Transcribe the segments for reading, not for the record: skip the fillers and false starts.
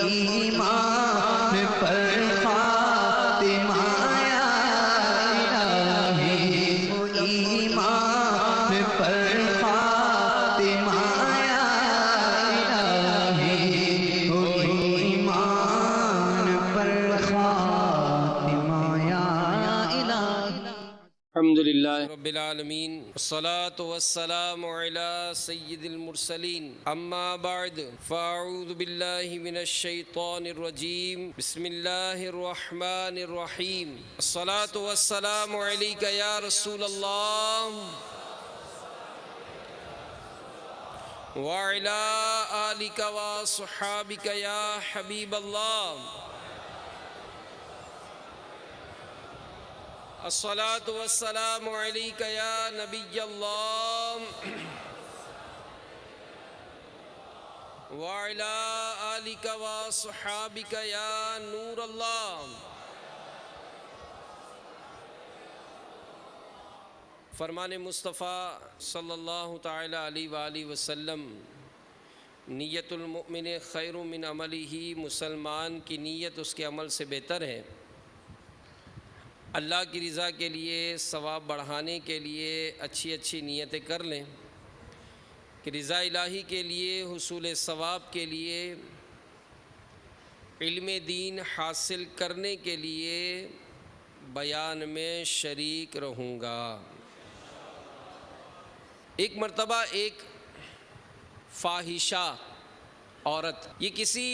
ایمان پر خاتمہ یا الہی، ایمان پر خاتمہ یا الہی، ایمان پر خاتمہ یا الہی۔ الحمدللہ رب العالمین، والصلاة والسلام علی سید المرسلین، اما بعد فاعوذ باللہ من الشیطان الرجیم، بسم اللہ الرحمن الرحیم، الصلاة والسلام علیک یا رسول اللہ وعلی آلک وصحابک یا حبیب اللہ، الصلاة والسلام علیک یا نبی اللہ وعلی آلک وصحابک یا نور اللہ۔ فرمان مصطفیٰ صلی اللہ تعالی علیہ وآلہ وسلم، نیت المؤمن خیر من عملہ، مسلمان کی نیت اس کے عمل سے بہتر ہے۔ اللہ کی رضا کے لیے، ثواب بڑھانے کے لیے اچھی اچھی نیتیں کر لیں کہ رضا الہی کے لیے، حصول ثواب کے لیے، علم دین حاصل کرنے کے لیے بیان میں شریک رہوں گا۔ ایک مرتبہ ایک فاحشہ عورت یہ کسی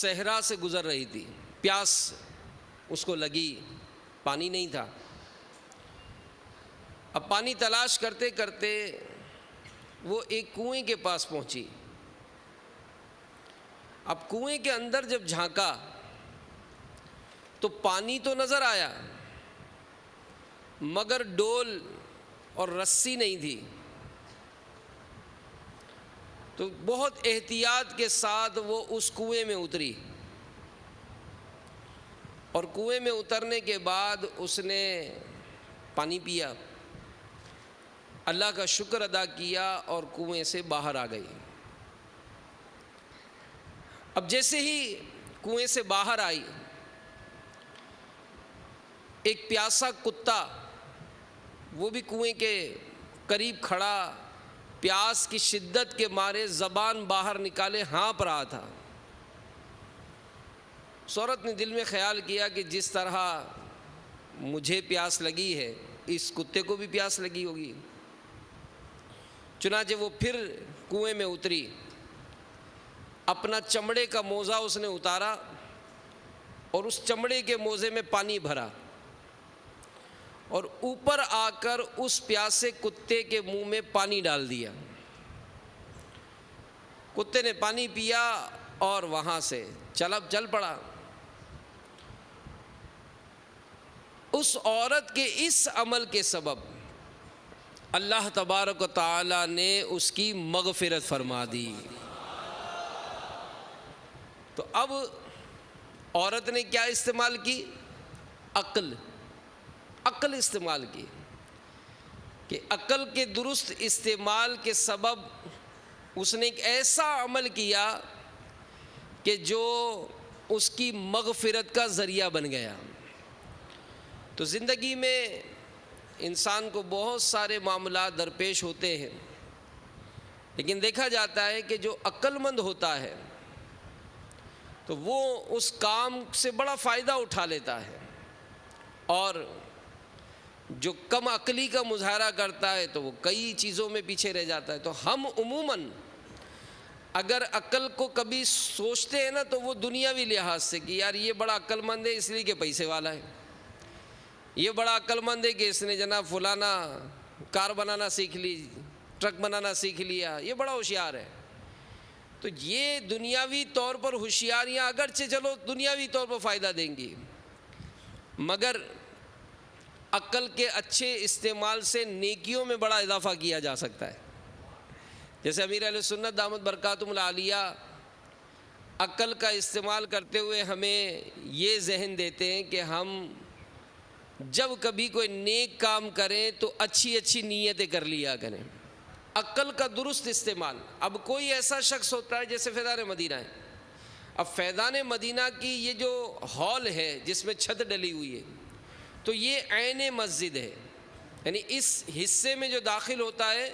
صحرا سے گزر رہی تھی، پیاس اس کو لگی، پانی نہیں تھا۔ اب پانی تلاش کرتے کرتے وہ ایک کنویں کے پاس پہنچی۔ اب کنویں کے اندر جب جھانکا تو پانی تو نظر آیا مگر ڈول اور رسی نہیں تھی، تو بہت احتیاط کے ساتھ وہ اس کنویں میں اتری، اور کنویں میں اترنے کے بعد اس نے پانی پیا، اللہ کا شکر ادا کیا اور کنویں سے باہر آ گئی۔ اب جیسے ہی کنویں سے باہر آئی، ایک پیاسا کتا وہ بھی کنویں کے قریب کھڑا، پیاس کی شدت کے مارے زبان باہر نکالے ہانپ رہا تھا۔ اس عورت نے دل میں خیال کیا کہ جس طرح مجھے پیاس لگی ہے اس کتے کو بھی پیاس لگی ہوگی، چنانچہ وہ پھر کنویں میں اتری، اپنا چمڑے کا موزہ اس نے اتارا اور اس چمڑے کے موزے میں پانی بھرا اور اوپر آ کر اس پیاسے کتے کے منہ میں پانی ڈال دیا۔ کتے نے پانی پیا اور وہاں سے چل پڑا۔ اس عورت کے اس عمل کے سبب اللہ تبارک و تعالی نے اس کی مغفرت فرما دی۔ تو اب عورت نے کیا استعمال کی؟ عقل استعمال کی، کہ عقل کے درست استعمال کے سبب اس نے ایک ایسا عمل کیا کہ جو اس کی مغفرت کا ذریعہ بن گیا۔ تو زندگی میں انسان کو بہت سارے معاملات درپیش ہوتے ہیں، لیکن دیکھا جاتا ہے کہ جو عقل مند ہوتا ہے تو وہ اس کام سے بڑا فائدہ اٹھا لیتا ہے، اور جو کم عقلی کا مظاہرہ کرتا ہے تو وہ کئی چیزوں میں پیچھے رہ جاتا ہے۔ تو ہم عموماً اگر عقل کو کبھی سوچتے ہیں نا تو وہ دنیاوی لحاظ سے کہ یار یہ بڑا عقل مند ہے اس لیے کہ پیسے والا ہے، یہ بڑا عقل مند ہے کہ اس نے جناب فلانا کار بنانا سیکھ لی، ٹرک بنانا سیکھ لیا، یہ بڑا ہوشیار ہے۔ تو یہ دنیاوی طور پر ہوشیاریاں اگرچہ چلو دنیاوی طور پر فائدہ دیں گی، مگر عقل کے اچھے استعمال سے نیکیوں میں بڑا اضافہ کیا جا سکتا ہے۔ جیسے امیر اہل سنت دامت برکاتہم العالیہ عقل کا استعمال کرتے ہوئے ہمیں یہ ذہن دیتے ہیں کہ ہم جب کبھی کوئی نیک کام کریں تو اچھی اچھی نیتیں کر لیا کریں، عقل کا درست استعمال۔ اب کوئی ایسا شخص ہوتا ہے جیسے فیضان مدینہ ہے، اب فیضان مدینہ کی یہ جو ہال ہے جس میں چھت ڈلی ہوئی ہے، تو یہ عین مسجد ہے، یعنی اس حصے میں جو داخل ہوتا ہے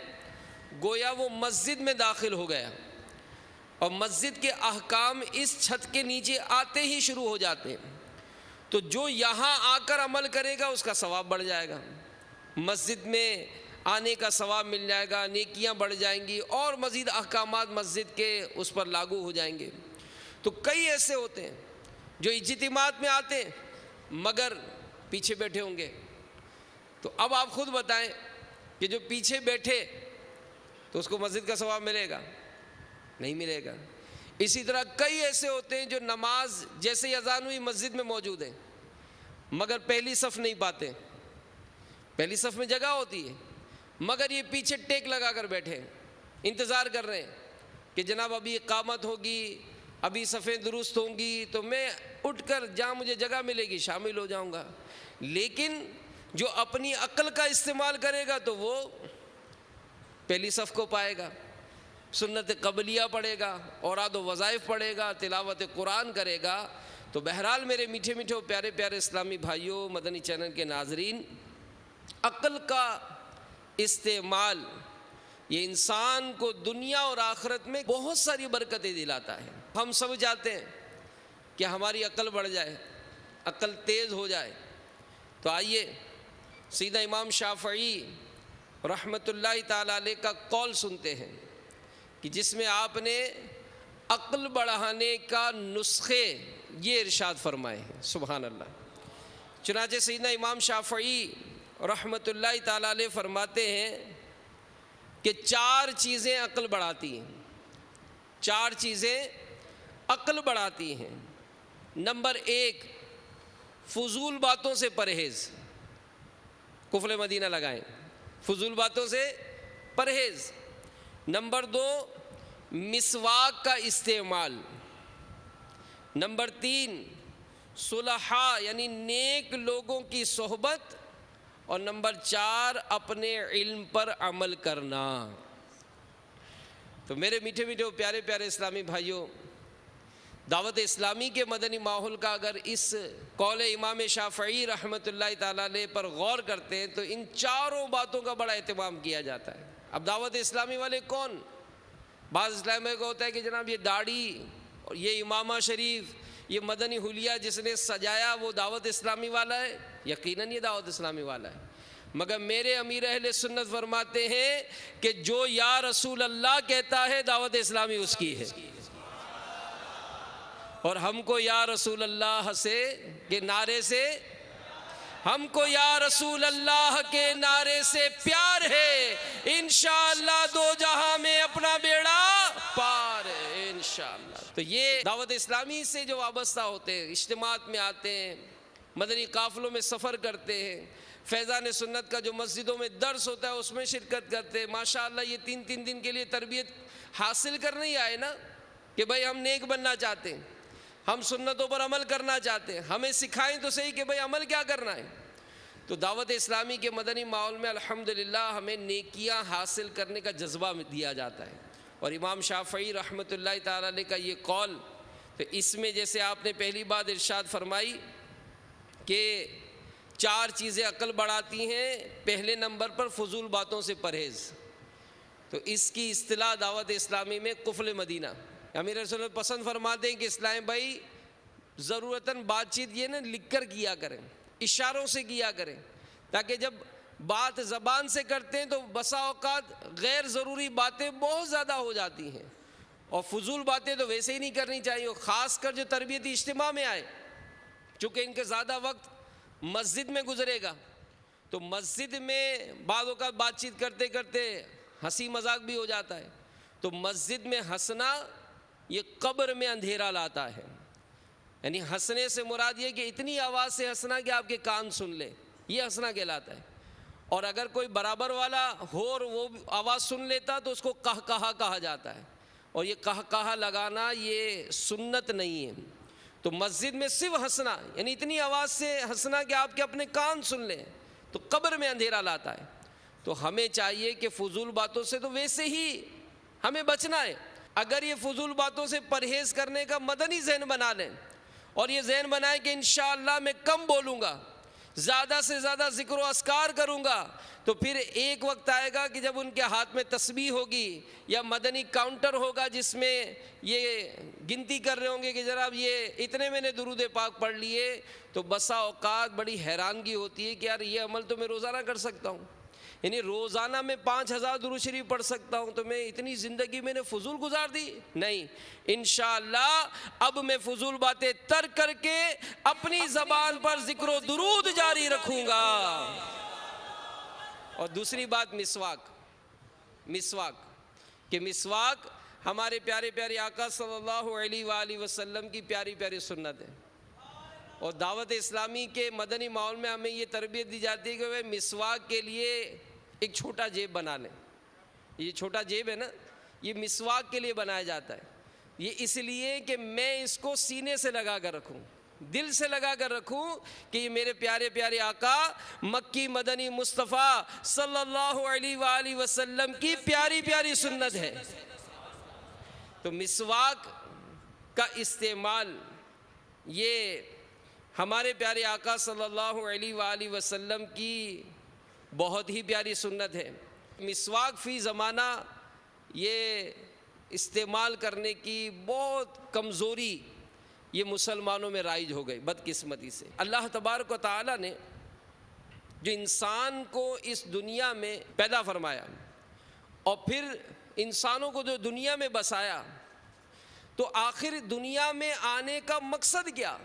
گویا وہ مسجد میں داخل ہو گیا، اور مسجد کے احکام اس چھت کے نیچے آتے ہی شروع ہو جاتے ہیں۔ تو جو یہاں آ کر عمل کرے گا اس کا ثواب بڑھ جائے گا، مسجد میں آنے کا ثواب مل جائے گا، نیکیاں بڑھ جائیں گی، اور مزید احکامات مسجد کے اس پر لاگو ہو جائیں گے۔ تو کئی ایسے ہوتے ہیں جو اجتماعات میں آتے ہیں مگر پیچھے بیٹھے ہوں گے، تو اب آپ خود بتائیں کہ جو پیچھے بیٹھے تو اس کو مسجد کا ثواب ملے گا؟ نہیں ملے گا۔ اسی طرح کئی ایسے ہوتے ہیں جو نماز جیسے ہی اذان ہوئی مسجد میں موجود ہیں مگر پہلی صف نہیں پاتے، پہلی صف میں جگہ ہوتی ہے مگر یہ پیچھے ٹیک لگا کر بیٹھے ہیں، انتظار کر رہے ہیں کہ جناب ابھی اقامت ہوگی، ابھی صفیں درست ہوں گی تو میں اٹھ کر جہاں مجھے جگہ ملے گی شامل ہو جاؤں گا۔ لیکن جو اپنی عقل کا استعمال کرے گا تو وہ پہلی صف کو پائے گا، سنت قبلیہ پڑھے گا، اوراد و وظائف پڑھے گا، تلاوت قرآن کرے گا۔ تو بہرحال میرے میٹھے میٹھے پیارے پیارے اسلامی بھائیوں، مدنی چینل کے ناظرین، عقل کا استعمال یہ انسان کو دنیا اور آخرت میں بہت ساری برکتیں دلاتا ہے۔ ہم سب چاہتے ہیں کہ ہماری عقل بڑھ جائے، عقل تیز ہو جائے، تو آئیے سیدھا امام شافعی رحمۃ اللہ تعالیٰ علیہ کا قول سنتے ہیں کہ جس میں آپ نے عقل بڑھانے کا نسخے یہ ارشاد فرمائے ہیں، سبحان اللہ۔ چنانچہ سیدنا امام شافعی رحمۃ اللہ تعالیٰ علیہ فرماتے ہیں کہ 4 چیزیں عقل بڑھاتی ہیں، 4 چیزیں عقل بڑھاتی ہیں۔ نمبر 1، فضول باتوں سے پرہیز، قفل مدینہ لگائیں، فضول باتوں سے پرہیز۔ نمبر 2، مسواک کا استعمال۔ نمبر 3، صلحاء یعنی نیک لوگوں کی صحبت۔ اور نمبر 4، اپنے علم پر عمل کرنا۔ تو میرے میٹھے میٹھے پیارے پیارے اسلامی بھائیوں، دعوت اسلامی کے مدنی ماحول کا اگر اس قول امام شافعی رحمۃ اللہ تعالیٰ علیہ پر غور کرتے ہیں تو ان 4 باتوں کا بڑا اہتمام کیا جاتا ہے۔ اب دعوت اسلامی والے کون؟ بعض اسلامیہ کو ہوتا ہے کہ جناب یہ داڑھی اور یہ امامہ شریف، یہ مدنی حلیہ جس نے سجایا وہ دعوت اسلامی والا ہے۔ یقیناً یہ دعوت اسلامی والا ہے، مگر میرے امیر اہل سنت فرماتے ہیں کہ جو یا رسول اللہ کہتا ہے دعوت اسلامی اس کی ہے، اور ہم کو یا رسول اللہ سے کے نعرے سے، ہم کو یا رسول اللہ کے نعرے سے پیار ہے، انشاءاللہ 2 جہاں میں اپنا بیڑا پار ہے انشاءاللہ۔ تو یہ دعوت اسلامی سے جو وابستہ ہوتے ہیں، اجتماعات میں آتے ہیں، مدنی قافلوں میں سفر کرتے ہیں، فیضان سنت کا جو مسجدوں میں درس ہوتا ہے اس میں شرکت کرتے ہیں، ماشاءاللہ یہ 3 دن کے لیے تربیت حاصل کرنے ہی آئے نا کہ بھائی ہم نیک بننا چاہتے ہیں، ہم سنتوں پر عمل کرنا چاہتے ہیں، ہمیں سکھائیں تو صحیح کہ بھائی عمل کیا کرنا ہے۔ تو دعوت اسلامی کے مدنی ماحول میں الحمدللہ ہمیں نیکیاں حاصل کرنے کا جذبہ دیا جاتا ہے، اور امام شافعی رحمۃ اللہ تعالیٰ علیہ کا یہ قول، تو اس میں جیسے آپ نے پہلی بات ارشاد فرمائی کہ 4 چیزیں عقل بڑھاتی ہیں، پہلے نمبر پر فضول باتوں سے پرہیز، تو اس کی اصطلاح دعوت اسلامی میں قفل مدینہ۔ امیر رسول اللہ پسند فرماتے ہیں کہ اسلام بھائی ضرورتاً بات چیت یہ نہ لکھ کر کیا کریں، اشاروں سے کیا کریں، تاکہ جب بات زبان سے کرتے ہیں تو بسا اوقات غیر ضروری باتیں بہت زیادہ ہو جاتی ہیں، اور فضول باتیں تو ویسے ہی نہیں کرنی چاہیے، خاص کر جو تربیتی اجتماع میں آئے، چونکہ ان کے زیادہ وقت مسجد میں گزرے گا، تو مسجد میں بعض اوقات بات چیت کرتے کرتے ہنسی مذاق بھی ہو جاتا ہے، تو مسجد میں ہنسنا یہ قبر میں اندھیرا لاتا ہے، یعنی ہنسنے سے مراد یہ کہ اتنی آواز سے ہنسنا کہ آپ کے کان سن لے، یہ ہنسنا کہلاتا ہے۔ اور اگر کوئی برابر والا ہو اور وہ آواز سن لیتا تو اس کو قہقہا کہا جاتا ہے، اور یہ قہقہا لگانا یہ سنت نہیں ہے۔ تو مسجد میں صرف ہنسنا یعنی اتنی آواز سے ہنسنا کہ آپ کے اپنے کان سن لیں تو قبر میں اندھیرا لاتا ہے۔ تو ہمیں چاہیے کہ فضول باتوں سے تو ویسے ہی ہمیں بچنا ہے، اگر یہ فضول باتوں سے پرہیز کرنے کا مدنی ذہن بنا لیں اور یہ ذہن بنائیں کہ انشاءاللہ میں کم بولوں گا، زیادہ سے زیادہ ذکر و اذکار کروں گا، تو پھر ایک وقت آئے گا کہ جب ان کے ہاتھ میں تسبیح ہوگی یا مدنی کاؤنٹر ہوگا جس میں یہ گنتی کر رہے ہوں گے کہ جناب یہ اتنے میں نے درود پاک پڑھ لیے، تو بسا اوقات بڑی حیرانگی ہوتی ہے کہ یار یہ عمل تو میں روزانہ کر سکتا ہوں، یعنی روزانہ میں 5000 درود شریف پڑھ سکتا ہوں، تو میں اتنی زندگی میں نے فضول گزار دی؟ نہیں، انشاءاللہ اب میں فضول باتیں ترک کر کے اپنی زبان پر ذکر و درود جاری رکھوں گا۔ اور دوسری بات مسواک کہ مسواک ہمارے پیارے پیارے آقا صلی اللہ علیہ وآلہ وسلم کی پیاری پیاری سنت ہے، اور دعوت اسلامی کے مدنی ماحول میں ہمیں یہ تربیت دی جاتی ہے کہ وہ مسواک کے لیے ایک چھوٹا جیب بنا لیں۔ یہ چھوٹا جیب ہے نا، یہ مسواک کے لیے بنایا جاتا ہے، یہ اس لیے کہ میں اس کو سینے سے لگا کر رکھوں، دل سے لگا کر رکھوں کہ یہ میرے پیارے پیارے آقا مکی مدنی مصطفیٰ صلی اللہ علیہ وآلہ وسلم کی پیاری پیاری سنت ہے۔ تو مسواک کا استعمال یہ ہمارے پیارے آقا صلی اللہ علیہ وآلہ وسلم کی بہت ہی پیاری سنت ہے۔ مسواک فی زمانہ یہ استعمال کرنے کی بہت کمزوری یہ مسلمانوں میں رائج ہو گئی بدقسمتی سے۔ اللہ تبارک و تعالیٰ نے جو انسان کو اس دنیا میں پیدا فرمایا اور پھر انسانوں کو جو دنیا میں بسایا، تو آخر دنیا میں آنے کا مقصد کیا؟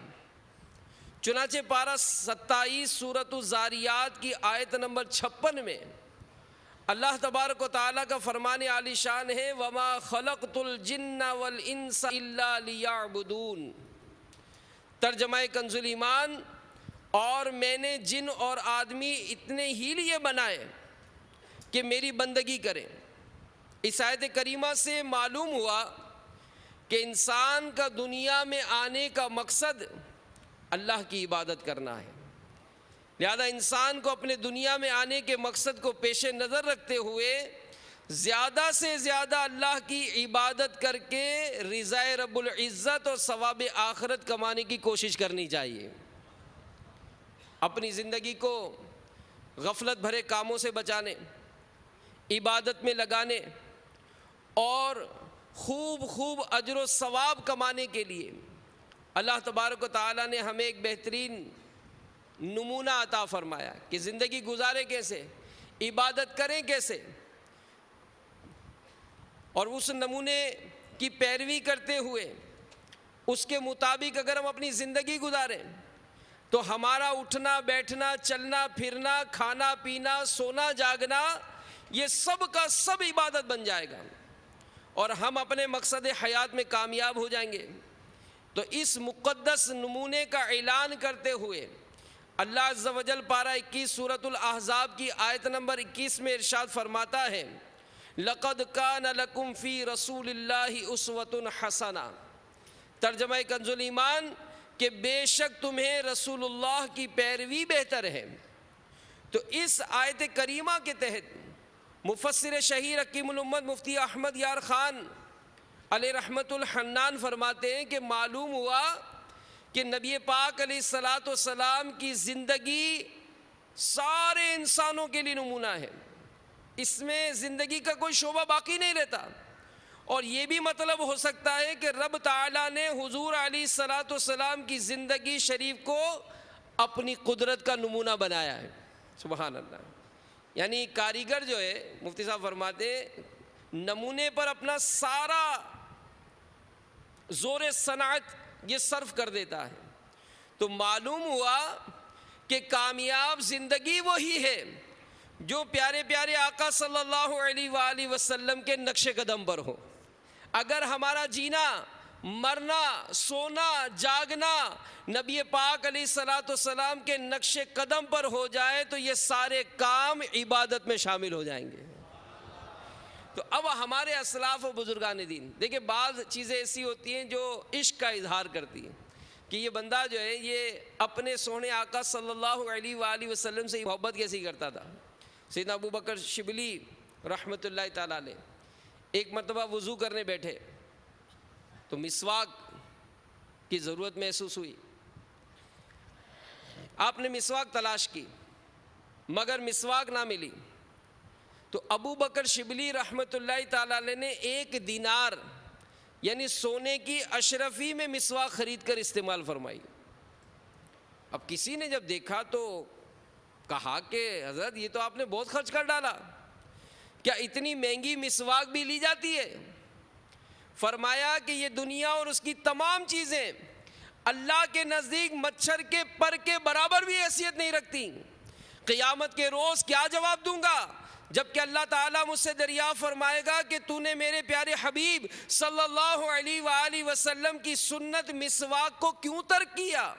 چنانچہ پارہ 27 سورۃ الزاریات کی آیت نمبر 56 میں اللہ تبارک و تعالیٰ کا فرمان عالی شان ہے، وَمَا خَلَقْتُ الْجِنَّ وَالْإِنسَ إِلَّا لِيَعْبُدُونَ۔ ترجمہ کنز ایمان، اور میں نے جن اور آدمی اتنے ہی لیے بنائے کہ میری بندگی کریں۔ اس آیت کریمہ سے معلوم ہوا کہ انسان کا دنیا میں آنے کا مقصد اللہ کی عبادت کرنا ہے، لہذا انسان کو اپنے دنیا میں آنے کے مقصد کو پیش نظر رکھتے ہوئے زیادہ سے زیادہ اللہ کی عبادت کر کے رضا رب العزت اور ثواب آخرت کمانے کی کوشش کرنی چاہیے۔ اپنی زندگی کو غفلت بھرے کاموں سے بچانے، عبادت میں لگانے اور خوب اجر و ثواب کمانے کے لیے اللہ تبارک و تعالیٰ نے ہمیں ایک بہترین نمونہ عطا فرمایا کہ زندگی گزارے کیسے، عبادت کریں کیسے، اور اس نمونے کی پیروی کرتے ہوئے اس کے مطابق اگر ہم اپنی زندگی گزاریں تو ہمارا اٹھنا بیٹھنا چلنا پھرنا کھانا پینا سونا جاگنا یہ سب کا سب عبادت بن جائے گا اور ہم اپنے مقصد حیات میں کامیاب ہو جائیں گے۔ تو اس مقدس نمونے کا اعلان کرتے ہوئے اللہ عز و جل پارہ 21 سورۃ الاحزاب کی آیت نمبر 21 میں ارشاد فرماتا ہے، لَقَدْ كَانَ لَكُمْ فِي رَسُولِ اللَّهِ أُسْوَةٌ حَسَنَةٌ۔ ترجمہ کنز ایمان کہ بے شک تمہیں رسول اللہ کی پیروی بہتر ہے۔ تو اس آیت کریمہ کے تحت مفسر شہیر حکیم الامت مفتی احمد یار خان علیہ رحمت الحنان فرماتے ہیں کہ معلوم ہوا کہ نبی پاک علیہ الصلاۃ والسلام کی زندگی سارے انسانوں کے لیے نمونہ ہے، اس میں زندگی کا کوئی شعبہ باقی نہیں رہتا، اور یہ بھی مطلب ہو سکتا ہے کہ رب تعالیٰ نے حضور علیہ الصلاۃ والسلام کی زندگی شریف کو اپنی قدرت کا نمونہ بنایا ہے۔ سبحان اللہ، یعنی کاریگر جو ہے مفتی صاحب فرماتے ہیں نمونے پر اپنا سارا زور صنعت یہ صرف کر دیتا ہے، تو معلوم ہوا کہ کامیاب زندگی وہی ہے جو پیارے پیارے آقا صلی اللہ علیہ وآلہ وسلم کے نقش قدم پر ہو۔ اگر ہمارا جینا مرنا سونا جاگنا نبی پاک علیہ الصلاۃ والسلام کے نقش قدم پر ہو جائے تو یہ سارے کام عبادت میں شامل ہو جائیں گے۔ تو اب ہمارے اسلاف و بزرگان دین دیکھیں، بعض چیزیں ایسی ہوتی ہیں جو عشق کا اظہار کرتی ہیں کہ یہ بندہ جو ہے یہ اپنے سونے آقا صلی اللہ علیہ وآلہ وسلم سے محبت کیسی کرتا تھا۔ سیدنا ابو بکر شبلی رحمۃ اللہ تعالیٰ علیہ ایک مرتبہ وضو کرنے بیٹھے تو مسواک کی ضرورت محسوس ہوئی. آپ نے مسواک تلاش کی مگر مسواک نہ ملی. تو ابو بکر شبلی رحمۃ اللہ تعالی علیہ نے 1 دینار یعنی سونے کی اشرفی میں مسواک خرید کر استعمال فرمائی. اب کسی نے جب دیکھا تو کہا کہ حضرت یہ تو آپ نے بہت خرچ کر ڈالا, کیا اتنی مہنگی مسواک بھی لی جاتی ہے؟ فرمایا کہ یہ دنیا اور اس کی تمام چیزیں اللہ کے نزدیک مچھر کے پر کے برابر بھی حیثیت نہیں رکھتی. قیامت کے روز کیا جواب دوں گا جب کہ اللہ تعالیٰ مجھ سے دریافت فرمائے گا کہ تو نے میرے پیارے حبیب صلی اللہ علیہ وآلہ وسلم کی سنت مسواک کو کیوں ترک کیا؟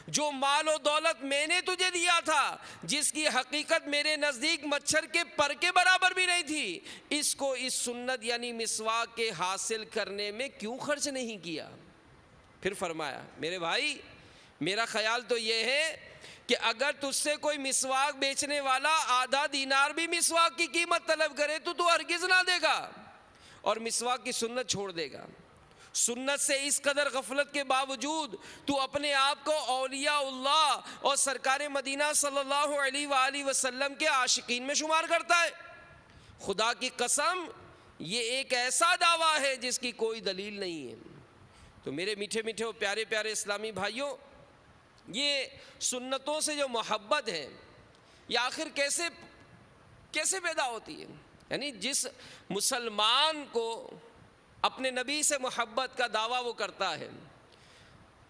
جو مال و دولت میں نے تجھے دیا تھا, جس کی حقیقت میرے نزدیک مچھر کے پر کے برابر بھی نہیں تھی, اس کو اس سنت یعنی مسواک کے حاصل کرنے میں کیوں خرچ نہیں کیا؟ پھر فرمایا میرے بھائی میرا خیال تو یہ ہے کہ اگر تجھ سے کوئی مسواک بیچنے والا آدھا دینار بھی مسواک کی قیمت طلب کرے تو ہرگز نہ دے گا اور مسواک کی سنت چھوڑ دے گا. سنت سے اس قدر غفلت کے باوجود تو اپنے آپ کو اولیاء اللہ اور سرکار مدینہ صلی اللہ علیہ وآلہ وسلم کے عاشقین میں شمار کرتا ہے. خدا کی قسم یہ ایک ایسا دعویٰ ہے جس کی کوئی دلیل نہیں ہے. تو میرے میٹھے میٹھے اور پیارے پیارے اسلامی بھائیوں, یہ سنتوں سے جو محبت ہے یہ آخر کیسے پیدا ہوتی ہے؟ یعنی جس مسلمان کو اپنے نبی سے محبت کا دعویٰ وہ کرتا ہے,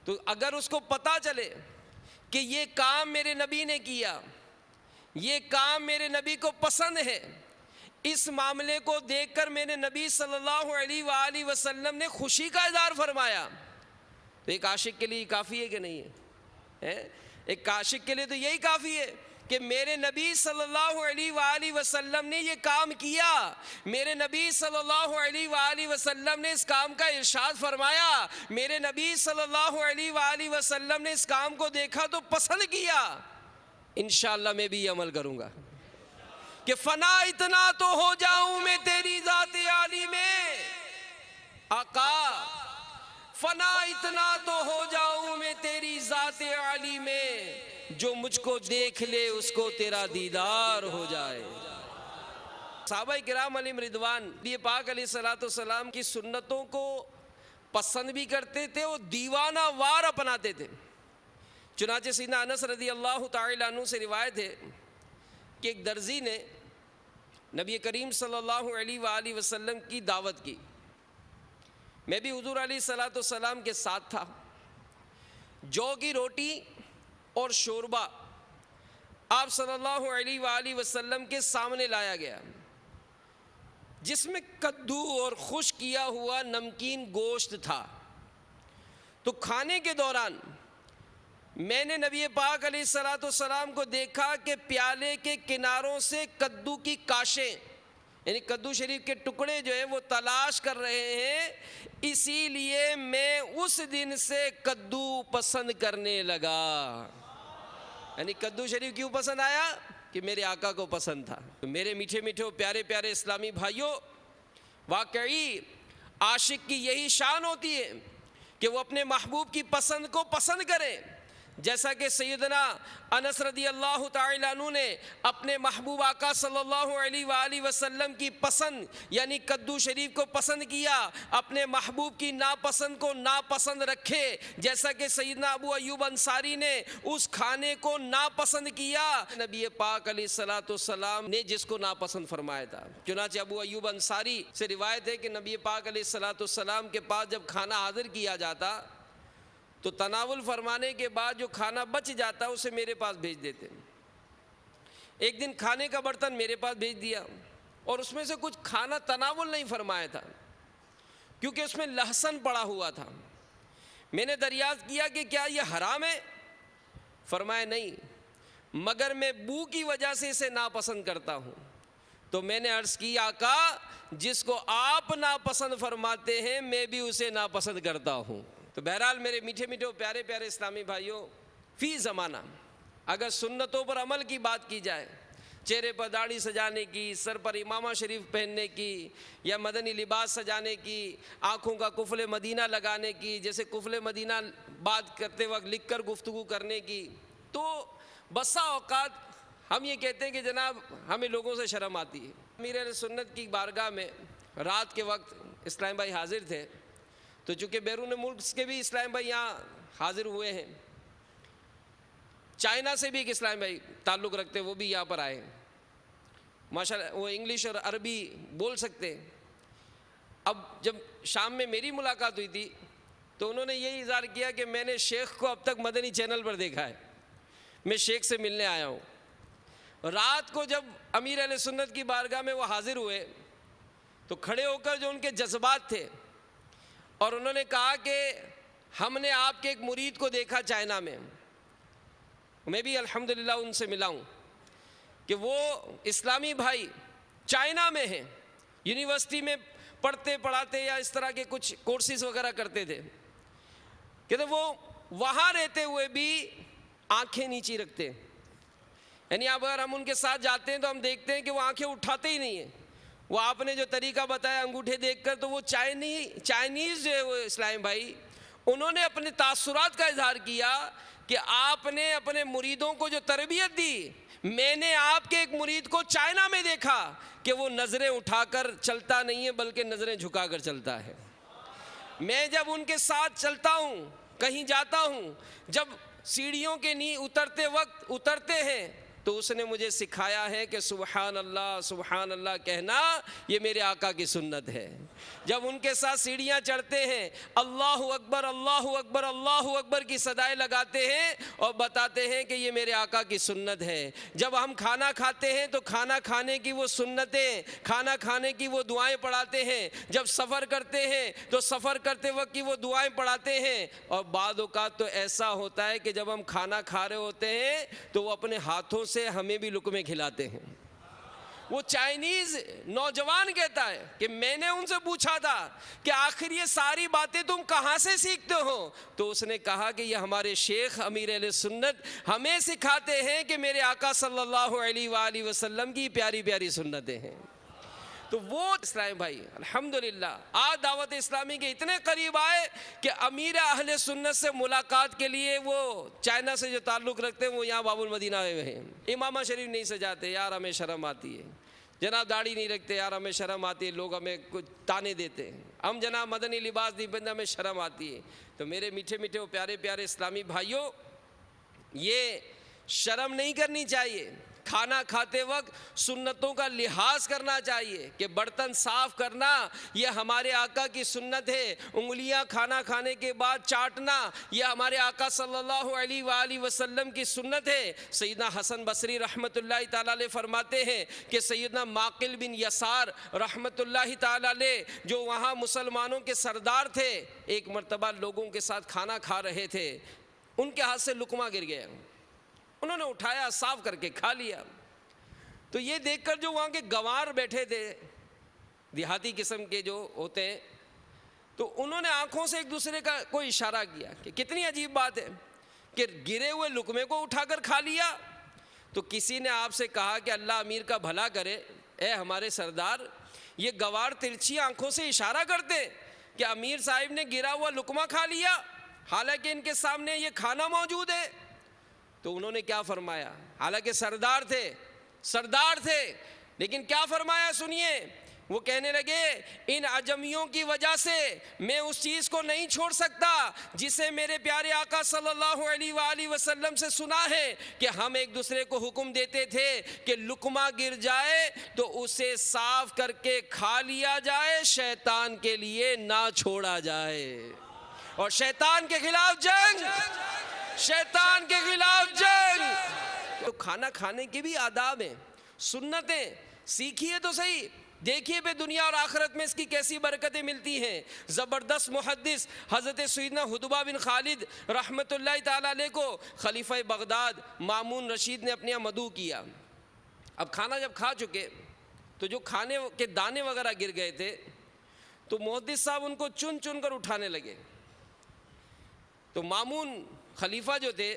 تو اگر اس کو پتہ چلے کہ یہ کام میرے نبی نے کیا, یہ کام میرے نبی کو پسند ہے, اس معاملے کو دیکھ کر میرے نبی صلی اللہ علیہ وآلہ وسلم نے خوشی کا اظہار فرمایا, تو ایک عاشق کے لیے کافی ہے کہ نہیں ہے؟ ایک عاشق کے لیے تو یہی کافی ہے کہ میرے نبی صلی اللہ علیہ وآلہ وسلم نے یہ کام کیا, میرے نبی صلی اللہ علیہ وآلہ وسلم نے اس کام کا ارشاد فرمایا, میرے نبی صلی اللہ علیہ وآلہ وسلم نے اس کام کو دیکھا تو پسند کیا. انشاءاللہ میں بھی یہ عمل کروں گا کہ فنا اتنا تو ہو جاؤں میں تیری ذات عالی میں, آقا فنا اتنا تو ہو جاؤں میں تیری ذات عالی میں, جو مجھ کو دیکھ لے اس کو تیرا دیدار ہو جائے. صحابہ کرام علیہم رضوان نبی پاک علیہ الصلوۃ والسلام کی سنتوں کو پسند بھی کرتے تھے اور دیوانہ وار اپناتے تھے. چنانچہ سیدنا انس رضی اللہ تعالی عنہ سے روایت ہے کہ ایک درزی نے نبی کریم صلی اللہ علیہ وآلہ وسلم کی دعوت کی. میں بھی حضور علیہ الصلوۃ والسلام کے ساتھ تھا. جو کی روٹی اور شوربہ آپ صلی اللہ علیہ وآلہ وسلم کے سامنے لایا گیا, جس میں کدو اور خشک کیا ہوا نمکین گوشت تھا. تو کھانے کے دوران میں نے نبی پاک علیہ الصلوۃ والسلام کو دیکھا کہ پیالے کے کناروں سے کدو کی کاشیں یعنی کدو شریف کے ٹکڑے جو ہیں وہ تلاش کر رہے ہیں, اسی لیے میں اس دن سے کدو پسند کرنے لگا. یعنی کدو شریف کیوں پسند آیا؟ کہ میرے آقا کو پسند تھا. تو میرے میٹھے میٹھے اور پیارے پیارے اسلامی بھائیوں, واقعی عاشق کی یہی شان ہوتی ہے کہ وہ اپنے محبوب کی پسند کو پسند کریں, جیسا کہ سیدنا انس رضی اللہ تعالی عنہ نے اپنے محبوب آقا صلی اللہ علیہ وآلہ وسلم کی پسند یعنی کدو شریف کو پسند کیا, اپنے محبوب کی ناپسند کو ناپسند رکھے, جیسا کہ سیدنا ابو ایوب انصاری نے اس کھانے کو ناپسند کیا نبی پاک علیہ الصلوۃ والسلام نے جس کو ناپسند فرمایا تھا. چنانچہ ابو ایوب انصاری سے روایت ہے کہ نبی پاک علیہ الصلوۃ والسلام کے پاس جب کھانا حاضر کیا جاتا تو تناول فرمانے کے بعد جو کھانا بچ جاتا اسے میرے پاس بھیج دیتے. ایک دن کھانے کا برتن میرے پاس بھیج دیا اور اس میں سے کچھ کھانا تناول نہیں فرمایا تھا کیونکہ اس میں لہسن پڑا ہوا تھا. میں نے دریافت کیا کہ کیا یہ حرام ہے؟ فرمایا نہیں, مگر میں بو کی وجہ سے اسے ناپسند کرتا ہوں. تو میں نے عرض کی آقا جس کو آپ ناپسند فرماتے ہیں میں بھی اسے ناپسند کرتا ہوں. تو بہرحال میرے میٹھے میٹھے پیارے پیارے اسلامی بھائیوں, فی زمانہ اگر سنتوں پر عمل کی بات کی جائے, چہرے پر داڑھی سجانے کی، سر پر امامہ شریف پہننے کی، یا مدنی لباس سجانے کی، آنکھوں کا قفل مدینہ لگانے کی، جیسے قفل مدینہ بات کرتے وقت لکھ کر گفتگو کرنے کی. تو بسا اوقات ہم یہ کہتے ہیں کہ جناب ہمیں لوگوں سے شرم آتی ہے. امیر اہل سنت کی بارگاہ میں رات کے وقت اسلام بھائی حاضر تھے، تو چونکہ بیرون ملک کے بھی اسلام بھائی یہاں حاضر ہوئے ہیں، چائنا سے بھی ایک اسلام بھائی تعلق رکھتے ہیں، وہ بھی یہاں پر آئے ہیں. ماشاءاللہ وہ انگلش اور عربی بول سکتے ہیں. اب جب شام میں میری ملاقات ہوئی تھی تو انہوں نے یہی اظہار کیا کہ میں نے شیخ کو اب تک مدنی چینل پر دیکھا ہے، میں شیخ سے ملنے آیا ہوں. رات کو جب امیر اہل سنت کی بارگاہ میں وہ حاضر ہوئے تو کھڑے ہو کر جو ان کے جذبات تھے، اور انہوں نے کہا کہ ہم نے آپ کے ایک مرید کو دیکھا چائنا میں. میں بھی الحمدللہ ان سے ملا ہوں کہ وہ اسلامی بھائی چائنا میں ہیں، یونیورسٹی میں پڑھتے پڑھاتے یا اس طرح کے کچھ کورسز وغیرہ کرتے تھے. کہتے وہ وہاں رہتے ہوئے بھی آنکھیں نیچی رکھتے ہیں. یعنی اب اگر ہم ان کے ساتھ جاتے ہیں تو ہم دیکھتے ہیں کہ وہ آنکھیں اٹھاتے ہی نہیں ہیں. وہ آپ نے جو طریقہ بتایا انگوٹھے دیکھ کر، تو وہ چائنیز جو ہے وہ اسلام بھائی، انہوں نے اپنے تاثرات کا اظہار کیا کہ آپ نے اپنے مریدوں کو جو تربیت دی، میں نے آپ کے ایک مرید کو چائنا میں دیکھا کہ وہ نظریں اٹھا کر چلتا نہیں ہے بلکہ نظریں جھکا کر چلتا ہے. میں جب ان کے ساتھ چلتا ہوں، کہیں جاتا ہوں، جب سیڑھیوں کے اترتے وقت اترتے ہیں تو اس نے مجھے سکھایا ہے کہ سبحان اللہ کہنا یہ میرے آقا کی سنت ہے. جب ان کے ساتھ سیڑھیاں چڑھتے ہیں، اللہ اکبر اللہ اکبر اللہ اکبر کی صدائیں لگاتے ہیں اور بتاتے ہیں کہ یہ میرے آقا کی سنت ہے. جب ہم کھانا کھاتے ہیں تو کھانا کھانے کی وہ سنتیں، کھانا کھانے کی وہ دعائیں پڑھاتے ہیں. جب سفر کرتے ہیں تو سفر کرتے وقت کی وہ دعائیں پڑھاتے ہیں. اور بعض اوقات تو ایسا ہوتا ہے کہ جب ہم کھانا کھا رہے ہوتے ہیں تو وہ اپنے ہاتھوں سے ہمیں بھی لقمے کھلاتے ہیں. وہ چائنیز نوجوان کہتا ہے کہ میں نے ان سے پوچھا تھا کہ آخر یہ ساری باتیں تم کہاں سے سیکھتے ہو؟ تو اس نے کہا کہ یہ ہمارے شیخ امیر اہل سنت ہمیں سکھاتے ہیں کہ میرے آقا صلی اللہ علیہ وآلہ وسلم کی پیاری پیاری سنتیں ہیں. تو وہ اسلام بھائی الحمدللہ آج دعوت اسلامی کے اتنے قریب آئے کہ امیر اہل سنت سے ملاقات کے لیے وہ چائنا سے جو تعلق رکھتے ہیں وہ یہاں باب المدینہ میں ہیں. امامہ شریف نہیں سجاتے، یار ہمیں شرم آتی ہے. جناب داڑھی نہیں رکھتے، یار ہمیں شرم آتی ہے، لوگ ہمیں کچھ تانے دیتے ہیں. ہم جناب مدنی لباس نہیں پہنتے، ہمیں شرم آتی ہے. تو میرے میٹھے میٹھے وہ پیارے پیارے اسلامی بھائیوں، یہ شرم نہیں کرنی چاہیے. کھانا کھاتے وقت سنتوں کا لحاظ کرنا چاہیے کہ برتن صاف کرنا یہ ہمارے آقا کی سنت ہے. انگلیاں کھانا کھانے کے بعد چاٹنا یہ ہمارے آقا صلی اللہ علیہ وآلہ وسلم کی سنت ہے. سیدنا حسن بصری رحمۃ اللہ تعالیٰ علیہ فرماتے ہیں کہ سیدنا معقل بن یسار رحمۃ اللہ تعالیٰ علیہ جو وہاں مسلمانوں کے سردار تھے، ایک مرتبہ لوگوں کے ساتھ کھانا کھا رہے تھے، ان کے ہاتھ سے لقمہ گر گیا، انہوں نے اٹھایا صاف کر کے کھا لیا. تو یہ دیکھ کر جو وہاں کے گوار بیٹھے تھے، دیہاتی قسم کے جو ہوتے ہیں، تو انہوں نے آنکھوں سے ایک دوسرے کا کوئی اشارہ کیا کہ کتنی عجیب بات ہے کہ گرے ہوئے لقمے کو اٹھا کر کھا لیا. تو کسی نے آپ سے کہا کہ اللہ امیر کا بھلا کرے، اے ہمارے سردار، یہ گوار ترچھی آنکھوں سے اشارہ کرتے کہ امیر صاحب نے گرا ہوا لقمہ کھا لیا حالانکہ ان کے سامنے یہ کھانا موجود ہے. تو انہوں نے کیا فرمایا؟ حالانکہ سردار تھے لیکن کیا فرمایا سنیے. وہ کہنے لگے ان عجمیوں کی وجہ سے میں اس چیز کو نہیں چھوڑ سکتا جسے میرے پیارے آقا صلی اللہ علیہ وآلہ وسلم سے سنا ہے کہ ہم ایک دوسرے کو حکم دیتے تھے کہ لقمہ گر جائے تو اسے صاف کر کے کھا لیا جائے، شیطان کے لیے نہ چھوڑا جائے. اور شیطان کے خلاف جنگ، شیطان کے خلاف جنگ. تو کھانا کھانے کے بھی آداب ہیں، سنتیں سیکھیے تو صحیح. دیکھیے پہ دنیا اور آخرت میں اس کی کیسی برکتیں ملتی ہیں. زبردست محدث حضرت سیدنا حدبہ بن خالد رحمۃ اللہ تعالیٰ علیہ کو خلیفہ بغداد مامون رشید نے اپنے یہاں مدعو کیا. اب کھانا جب کھا چکے تو جو کھانے کے دانے وغیرہ گر گئے تھے تو محدث صاحب ان کو چن چن کر اٹھانے لگے. تو مامون خلیفہ جو تھے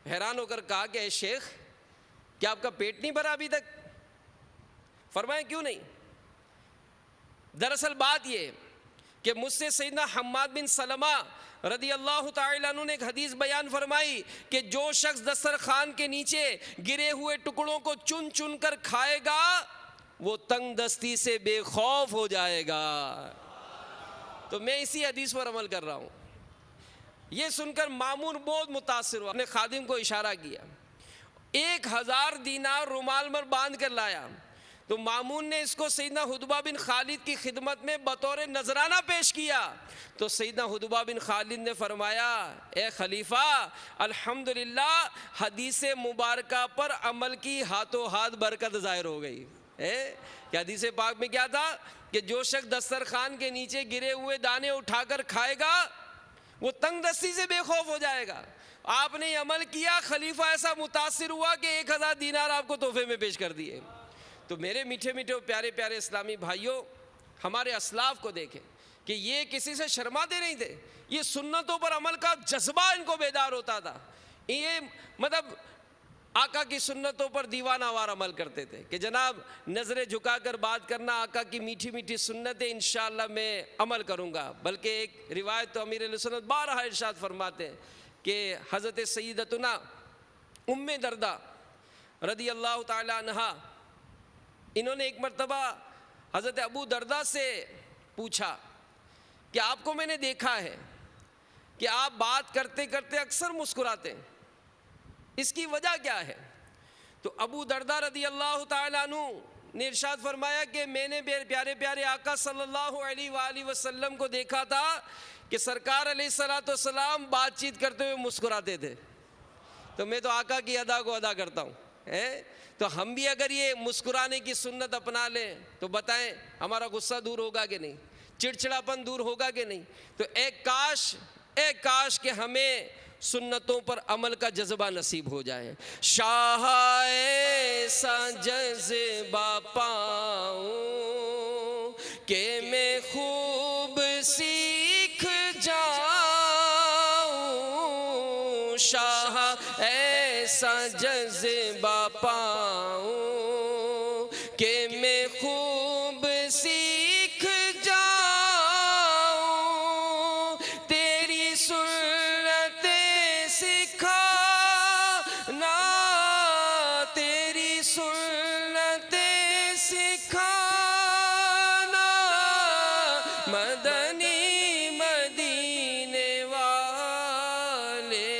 حیران ہو کر کہا کہ اے شیخ، کیا آپ کا پیٹ نہیں بھرا ابھی تک؟ فرمایا کیوں نہیں؟ دراصل بات یہ کہ مجھ سے سیدنا حماد بن سلمہ رضی اللہ تعالیٰ عنہ نے ایک حدیث بیان فرمائی کہ جو شخص دسترخوان کے نیچے گرے ہوئے ٹکڑوں کو چن چن کر کھائے گا وہ تنگ دستی سے بے خوف ہو جائے گا۔ تو میں اسی حدیث پر عمل کر رہا ہوں۔ یہ سن کر مامون بہت متاثر ہوا، اپنے خادم کو اشارہ کیا، 1000 دینار رومال پر باندھ کر لایا۔ تو مامون نے اس کو سیدنا حدبہ بن خالد کی خدمت میں بطور نذرانہ پیش کیا۔ تو سیدنا حدبہ بن خالد نے فرمایا اے خلیفہ الحمدللہ حدیث مبارکہ پر عمل کی ہاتھوں ہاتھ برکت ظاہر ہو گئی۔ کہ حدیث پاک میں کیا تھا کہ جو شخص دسترخوان کے نیچے گرے ہوئے دانے اٹھا کر کھائے گا وہ تنگ دستی سے بے خوف ہو جائے گا۔ آپ نے عمل کیا، خلیفہ ایسا متاثر ہوا کہ 1000 دینار آپ کو تحفے میں پیش کر دیے۔ تو میرے میٹھے میٹھے پیارے پیارے اسلامی بھائیوں، ہمارے اسلاف کو دیکھیں کہ یہ کسی سے شرماتے نہیں تھے، یہ سنتوں پر عمل کا جذبہ ان کو بیدار ہوتا تھا۔ یہ مطلب آقا کی سنتوں پر دیوانہ وار عمل کرتے تھے کہ جناب نظریں جھکا کر بات کرنا، آقا کی میٹھی میٹھی سنتیں انشاءاللہ میں عمل کروں گا۔ بلکہ ایک روایت تو امیر علیہ سنت بارہا ارشاد فرماتے ہیں کہ حضرت سیدتنا ام دردہ رضی اللہ تعالی عنہا، انہوں نے ایک مرتبہ حضرت ابو دردہ سے پوچھا کہ آپ کو میں نے دیکھا ہے کہ آپ بات کرتے کرتے اکثر مسکراتے ہیں، اس کی وجہ کیا ہے؟ تو ابو دردہ رضی اللہ تعالیٰ عنہ نے ارشاد فرمایا کہ میں نے پیارے پیارے آقا صلی اللہ علیہ وآلہ وسلم کو دیکھا تھا کہ سرکار علیہ السلام بات چیت کرتے ہوئے مسکراتے تھے، تو میں تو آقا کی ادا کو ادا کرتا ہوں۔ تو ہم بھی اگر یہ مسکرانے کی سنت اپنا لیں تو بتائیں ہمارا غصہ دور ہوگا کہ نہیں، چڑچڑاپن دور ہوگا کہ نہیں؟ تو اے کاش کہ ہمیں سنتوں پر عمل کا جذبہ نصیب ہو جائے۔ شاہ ایسا جذبہ پاؤں کہ میں خوب سیکھ جاؤں، شاہ ایسا جذبہ پاؤں کہ میں خوب سیکھ جاؤں، تیری سنتیں سکھانا، تیری سنتیں سکھانا، مدنی مدینے والے،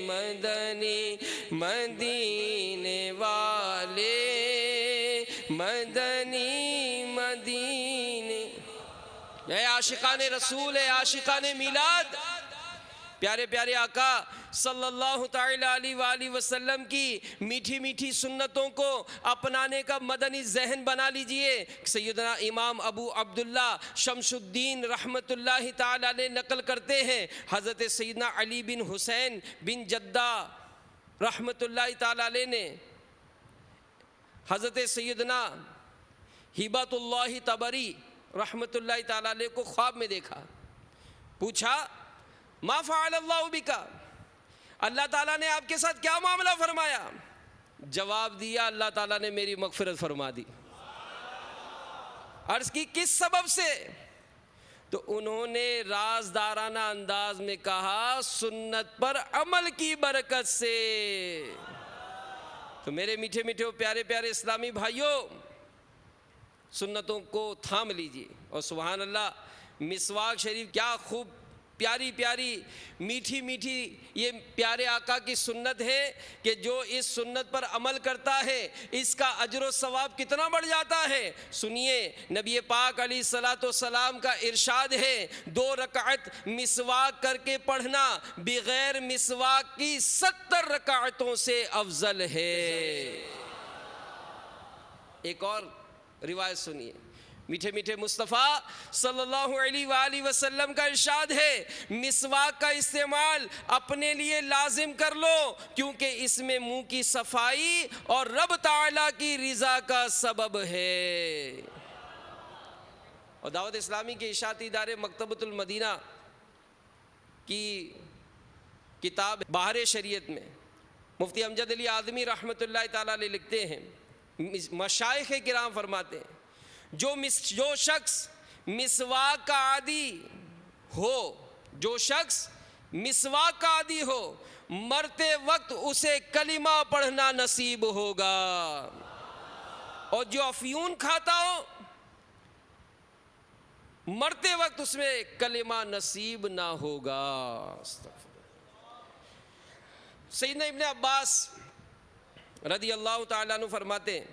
مدنی مدینے والے، مدنی مدینے۔ اے عاشقان رسول، اے عاشقان میلاد، پیارے پیارے آقا صلی اللہ تعالیٰ علیہ وآلہ وسلم کی میٹھی میٹھی سنتوں کو اپنانے کا مدنی ذہن بنا لیجئے۔ سیدنا امام ابو عبداللہ شمس الدین رحمت اللہ تعالیٰ علیہ نقل کرتے ہیں، حضرت سیدنا علی بن حسین بن جدہ رحمت اللہ تعالیٰ علیہ نے حضرت سیدنا ہبۃ اللہ طبری رحمت اللہ تعالیٰ علیہ کو خواب میں دیکھا، پوچھا ما فعل اللہ بکا، اللہ تعالیٰ نے آپ کے ساتھ کیا معاملہ فرمایا؟ جواب دیا اللہ تعالیٰ نے میری مغفرت فرما دی۔ عرض کی کس سبب سے؟ تو انہوں نے رازدارانہ انداز میں کہا سنت پر عمل کی برکت سے۔ تو میرے میٹھے میٹھے پیارے پیارے اسلامی بھائیوں، سنتوں کو تھام لیجئے۔ اور سبحان اللہ، مسواک شریف کیا خوب پیاری پیاری میٹھی میٹھی یہ پیارے آقا کی سنت ہے کہ جو اس سنت پر عمل کرتا ہے اس کا اجر و ثواب کتنا بڑھ جاتا ہے۔ سنیے نبی پاک علیہ السلام کا ارشاد ہے 2 رکعت مسواک کر کے پڑھنا بغیر مسواک کی 70 رکعتوں سے افضل ہے۔ ایک اور روایت سنیے، میٹھے میٹھے مصطفیٰ صلی اللہ علیہ وآلہ وسلم کا ارشاد ہے مسواک کا استعمال اپنے لیے لازم کر لو کیونکہ اس میں منہ کی صفائی اور رب تعالیٰ کی رضا کا سبب ہے۔ اور دعوت اسلامی کے اشاعتی ادارے مکتبۃ المدینہ کی کتاب بہار شریعت میں مفتی امجد علی اعظمی رحمۃ اللہ تعالیٰ علیہ لکھتے ہیں مشائخ کرام فرماتے ہیں جو شخص مسواک کا عادی ہو، جو شخص مسواک کا عادی ہو، مرتے وقت اسے کلمہ پڑھنا نصیب ہوگا، اور جو افیون کھاتا ہو مرتے وقت اس میں کلمہ نصیب نہ ہوگا۔ سیدنا ابن عباس رضی اللہ تعالیٰ عنہ فرماتے ہیں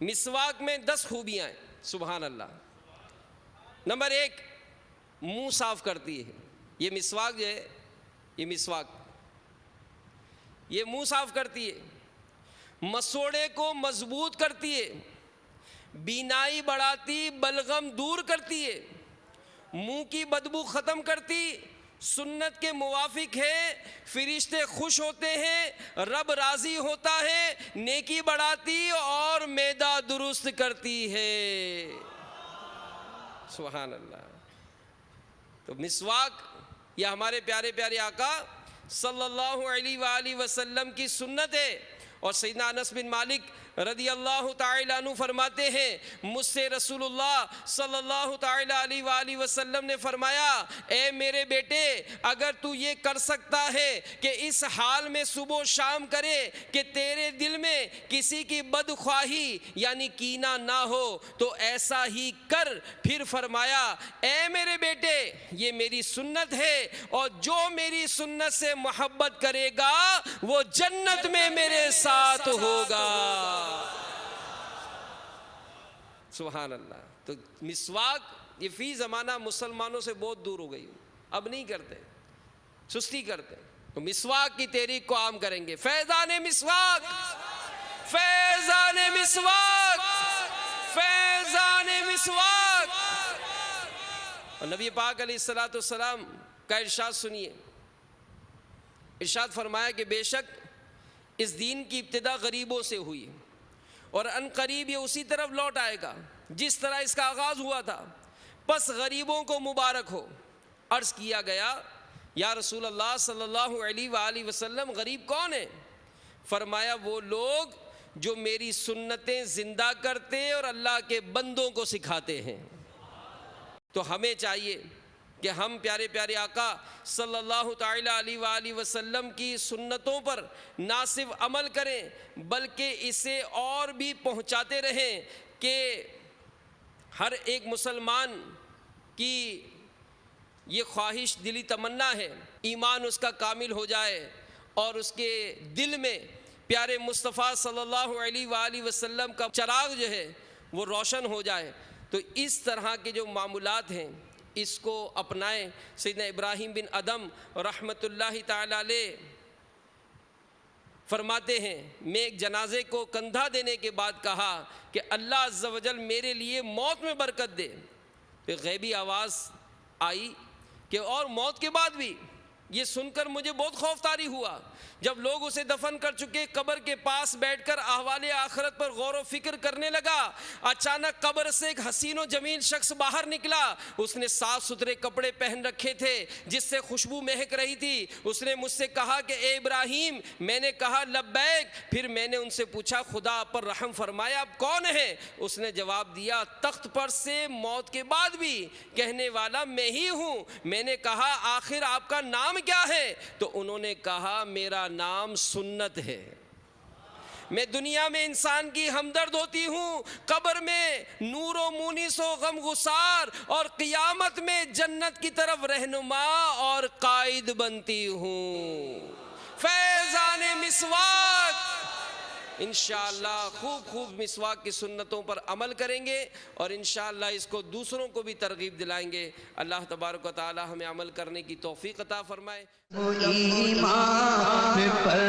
مسواک میں 10 خوبیاں ہیں، سبحان اللہ۔ نمبر 1، منہ صاف کرتی ہے۔ یہ مسواک جو ہے، یہ مسواک یہ منہ صاف کرتی ہے، مسوڑے کو مضبوط کرتی ہے، بینائی بڑھاتی، بلغم دور کرتی ہے، منہ کی بدبو ختم کرتی، سنت کے موافق ہے، فرشتے خوش ہوتے ہیں، رب راضی ہوتا ہے، نیکی بڑھاتی اور معدہ درست کرتی ہے، سبحان اللہ۔ تو مسواک یہ ہمارے پیارے پیارے آقا صلی اللہ علیہ وآلہ وسلم کی سنت ہے، اور سیدنا انس بن مالک رضی اللہ تعالیٰ عنہ فرماتے ہیں مجھ سے رسول اللہ صلی اللہ تعالیٰ علیہ وآلہ وسلم نے فرمایا، اے میرے بیٹے، اگر تو یہ کر سکتا ہے کہ اس حال میں صبح و شام کرے کہ تیرے دل میں کسی کی بدخواہی یعنی کینہ نہ ہو تو ایسا ہی کر۔ پھر فرمایا، اے میرے بیٹے، یہ میری سنت ہے، اور جو میری سنت سے محبت کرے گا وہ جنت میں میرے ساتھ ہوگا، سبحان اللہ۔ تو مسواک یہ فی زمانہ مسلمانوں سے بہت دور ہو گئی، اب نہیں کرتے، سستی کرتے۔ تو مسواک کی تحریک کو عام کریں گے، فیضان مسواک، فیضان مسواک، فیضان مسواک۔ اور نبی پاک علیہ الصلوۃ والسلام کا ارشاد سنیے، ارشاد فرمایا کہ بے شک اس دین کی ابتدا غریبوں سے ہوئی، اور ان قریب یہ اسی طرف لوٹ آئے گا جس طرح اس کا آغاز ہوا تھا، پس غریبوں کو مبارک ہو۔ عرض کیا گیا، یا رسول اللہ صلی اللہ علیہ وآلہ وسلم غریب کون ہیں؟ فرمایا، وہ لوگ جو میری سنتیں زندہ کرتے اور اللہ کے بندوں کو سکھاتے ہیں۔ تو ہمیں چاہیے کہ ہم پیارے پیارے آقا صلی اللہ تعالیٰ علیہ وآلہ وسلم کی سنتوں پر نہ صرف عمل کریں بلکہ اسے اور بھی پہنچاتے رہیں، کہ ہر ایک مسلمان کی یہ خواہش دلی تمنا ہے ایمان اس کا کامل ہو جائے اور اس کے دل میں پیارے مصطفیٰ صلی اللہ علیہ وآلہ وسلم کا چراغ جو ہے وہ روشن ہو جائے۔ تو اس طرح کے جو معمولات ہیں اس کو اپنائیں۔ سیدنا ابراہیم بن ادم رحمۃ اللہ تعالی علیہ فرماتے ہیں، میں ایک جنازے کو کندھا دینے کے بعد کہا کہ اللہ عز و جل میرے لیے موت میں برکت دے۔ پھر غیبی آواز آئی کہ اور موت کے بعد بھی؟ یہ سن کر مجھے بہت خوف طاری ہوا۔ جب لوگ اسے دفن کر چکے، قبر کے پاس بیٹھ کر احوال آخرت پر غور و فکر کرنے لگا، اچانک قبر سے ایک حسین و جمیل شخص باہر نکلا۔ اس نے صاف ستھرے کپڑے پہن رکھے تھے جس سے خوشبو مہک رہی تھی۔ اس نے مجھ سے کہا کہ اے ابراہیم، میں نے کہا لبیک۔ پھر میں نے ان سے پوچھا خدا آپ پر رحم فرمائے، آپ کون ہیں؟ اس نے جواب دیا تخت پر سے موت کے بعد بھی کہنے والا میں ہی ہوں۔ میں نے کہا آخر آپ کا نام کیا ہے؟ تو انہوں نے کہا میرا نام سنت ہے۔ میں دنیا میں انسان کی ہمدرد ہوتی ہوں، قبر میں نور و مونس و غم گسار، اور قیامت میں جنت کی طرف رہنما اور قائد بنتی ہوں۔ فیضان مسواک، انشاءاللہ خوب مسواک کی سنتوں پر عمل کریں گے اور انشاءاللہ اس کو دوسروں کو بھی ترغیب دلائیں گے۔ اللہ تبارک و تعالی ہمیں عمل کرنے کی توفیق عطا فرمائے۔ ایمان پر